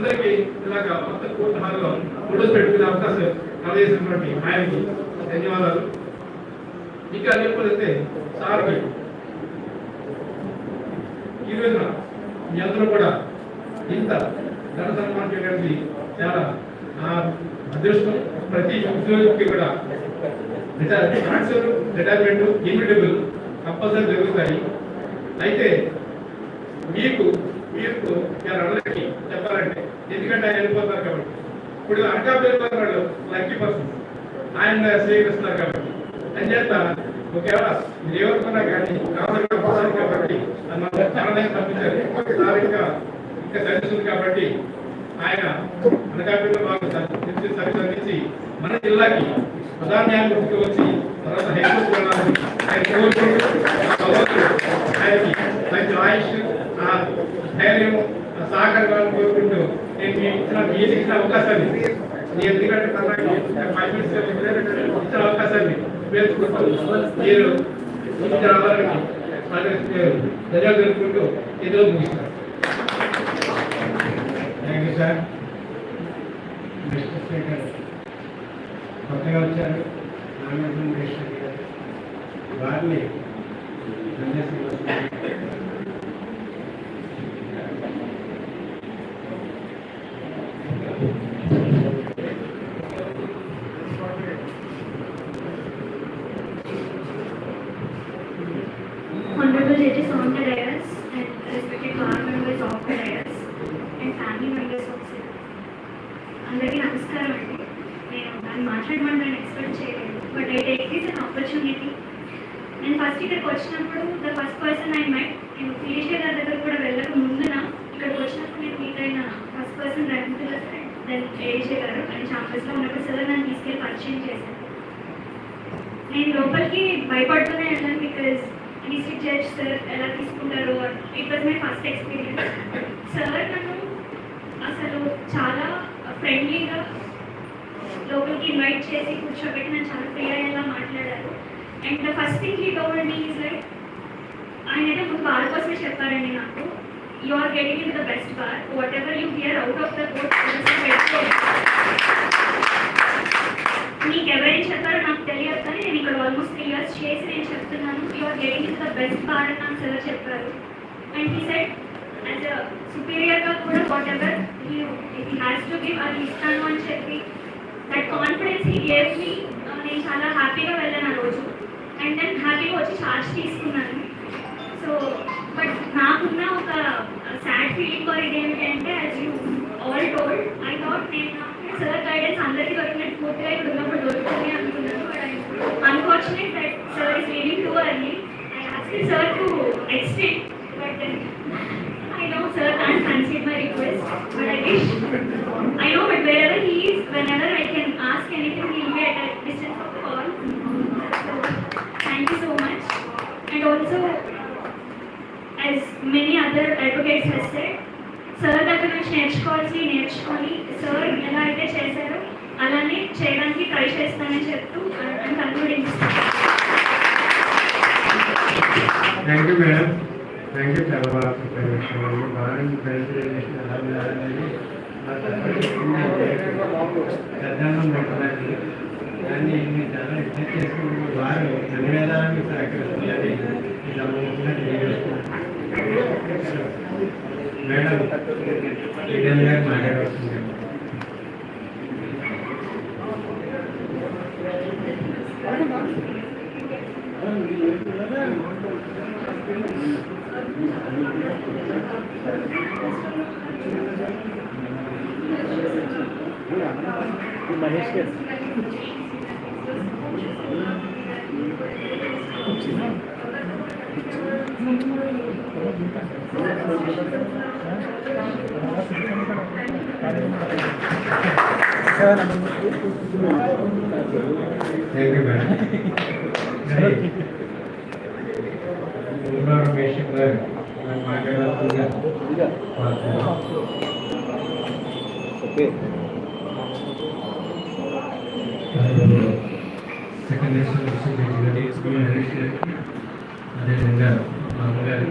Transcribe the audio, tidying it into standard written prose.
అందరికీ ఇలాగా మొత్తం కోర్టు హాల్లో ఫోటోస్ పెట్టుకునే అవకాశం కలిగేసినటువంటి ఆయనకి ధన్యవాదాలు. ఇంకా లేకపోతే సార్కి ఈ రోజున మీ అందరూ కూడా ఇంత ఘన సన్మానం చేయడానికి చాలా అదృష్టం. ప్రతి ఉద్యోగికి కూడా రిటైర్మెంట్ ఇన్విటబుల్ కంపల్సరీ జరుగుతాయి. అయితే మీరు అందరికీ చెప్పాలంటే, ఎందుకంటే ఆయన వెళ్ళిపోతారు కాబట్టి, ఇప్పుడు అనకాపల్లి వెళ్ళిపోతున్నాడు లక్కీ పర్సన్, ఆయన స్వీకరిస్తున్నారు కాబట్టి అని చేస్తా ఒకవేళ మీరు ఏమనుకున్నా కానీ కావాలి కాబట్టి చాలా తప్పించారు. ఇంకా తెలుస్తుంది కాబట్టి ఆయన అనకాపల్లిలో బాగా సర్వీస్ అందించి మన జిల్లాకి ప్రధాన న్యాయమూర్తికి వచ్చి తర్వాత హైకోర్టు వెళ్ళాలని ఆయన కోరుకుంటూ ఆయనకి మంచి ఆయుష్ ధైర్యం సహకారం కోరుకుంటూ నేను ఇచ్చిన అవకాశాన్ని ఎందుకంటే ఇచ్చిన అవకాశాన్ని పేర్చుకుంటూ మీరు రావాలని ధన్యవాదాలు తెలుపుకుంటూ ఏదో ముగిస్తారు. Thank you sir. Mister speaker కొత్తగా వచ్చారు నాగేశ్వర గారు, వారిని Honorable judges on the dais and respected bar members of the dais and family members of the అందరికీ నమస్కారం అండి. నేను దాన్ని మాట్లాడమని ఎక్స్పెక్ట్ చేయలేదు, but I take this an opportunity. నేను ఫస్ట్ ఇక్కడికి వచ్చినప్పుడు the first person I met, నేను ఫిలిష గారి దగ్గర కూడా వెళ్ళక ముందున ఇక్కడికి వచ్చినప్పుడు నేను మీట్ అయిన ఫస్ట్ పర్సన్ దెన్ ఏజే గారు అండ్ ఛాంబర్స్లో ఉన్నప్పుడు సార్ నన్ను తీసుకెళ్ళి పరిచయం చేశాను. నేను లోపలికి భయపడుతూనే వెళ్ళాను, బికాజ్ డిస్ట్రిక్ట్ జడ్జ్ సార్ ఎలా తీసుకుంటారు, it was my first experience. Sir నన్ను అసలు చాలా ఫ్రెండ్లీగా లోపలికి ఇన్వైట్ చేసి కూర్చోబెట్టి నన్ను చాలా ఫ్రీ అయ్యేలా మాట్లాడారు. And the first thing he told me is like, ఆయన అయితే ముందు బార్ కోసమే చెప్పారండి నాకు, you are getting in the best bar, whatever you hear out of the court మీకు ఎవరేం చెప్పారో నాకు తెలియదు, కానీ నేను ఇక్కడ ఆల్మోస్ట్ 3 years చేసి నేను చెప్తున్నాను, you are getting in the best bar అని నాకు సార్ చెప్పారు. And he said as a సుపీరియర్గా కూడా whatever he has to give అది ఇస్తాను అని చెప్పి that confidence he gave me. నేను చాలా హ్యాపీగా వెళ్ళాను ఆ రోజు. అండ్ దెన్ హ్యాపీగా వచ్చి ఛార్జ్ తీసుకున్నాను. సో బట్ నాకున్న ఒక సాడ్ ఫీలింగ్ ఆర్ ఇదేమిటంటే, as you all told, I thought నేను సార్ గైడెన్స్ అందరికీ దొరికినట్టు పూర్తిగా ఇక్కడ ఉన్నప్పుడు దొరుకుతుంది అనుకున్నాను. But unfortunate that sir is leaving too early. I asked sir to extend, but I know sir can't concede my request, but I wish, I know, but wherever he is, whenever I can ask anything, he will be at a distance of call. So, thank you so much. And also, as many other advocates have said, sir దగ్గర నుంచి నేర్చుకొని sir ఎలా అయితే చేశారో అలానే చేయడానికి try చేస్తానని చెప్తూ concluding. Thank you madam. Thank you. చాలా బాగా ప్రిపేర్ చేశారు. బాగా ప్రెజెంటేషన్ ఎలా ఉండాలనేది శ్రద్ధానం పెట్టాలని, దాన్ని మీరు చాలా ఎక్సైజ్ చేసుకుంటూ వారు అన్ని విధాలను సహకరిస్తుందని తెలియజేస్తున్నాను. మేడం ఈడెన్ గారు మాట్లాడవలసింది. మహేష్ గారు థ్యాంక్ యూ మేడం. రమేష్ గారు మాట్లాడాల్సిందిగా సెకండ్ అదేవిధంగా మా అమ్మగారు